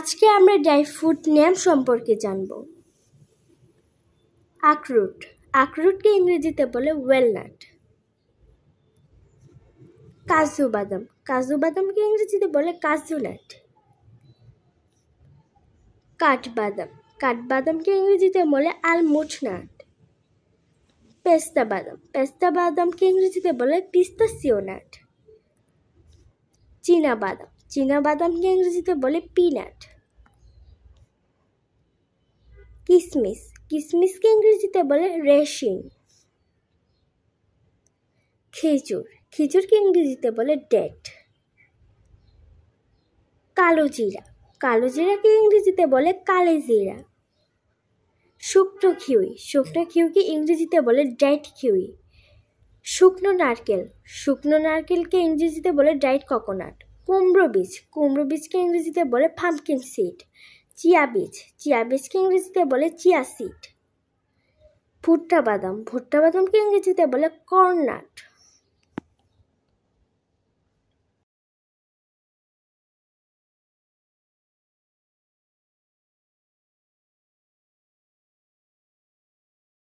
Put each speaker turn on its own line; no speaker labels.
আজকে আমরা dry fruit নাম সম্পর্কে জানব। আখরোট, আখরোটকে ইংরেজিতে বলে ওয়ালনাট। কাজু বাদাম, কাজু বাদামকে ইংরেজিতে বলে কাজু নাট। কাঠবাদাম, কাঠবাদামকে ইংরেজিতে বলে আলমন্ড নাট। পেস্তা বাদাম, পেস্তা বাদামকে ইংরেজিতে বলে পিস্তাচিও নাট। চীনা বাদাম, চীনা বাদামকে ইংরেজিতে বলে পিনাট। কিশমিশ, কিশমিশকে ইংরেজিতে বলে রেশিন। খেজুর, খেজুরকে ইংরেজিতে বলে ডেট। কালো জিরা, কালো জিরাকে ইংরেজিতে বলে কালো জিরা। শুকনো কিউই, শুকনো কিউইকে ইংরেজিতে বলে ড্রাইড কিউই। শুকনো নারকেল, শুকনো নারকেলকে ইংরেজিতে বলে ড্রাইড কোকোনাট। কুমড়ো বীজ, কুমড়ো বীজকে ইংরেজিতে বলে পাম্পকিন সিড। চিয়া বীজ, চিয়া বীজকে ইংরেজিতে বলে চিয়া সিড। ভুট্টা বাদাম, ভুট্টা বাদামকে ইংরেজিতে বলে কর্ননাট।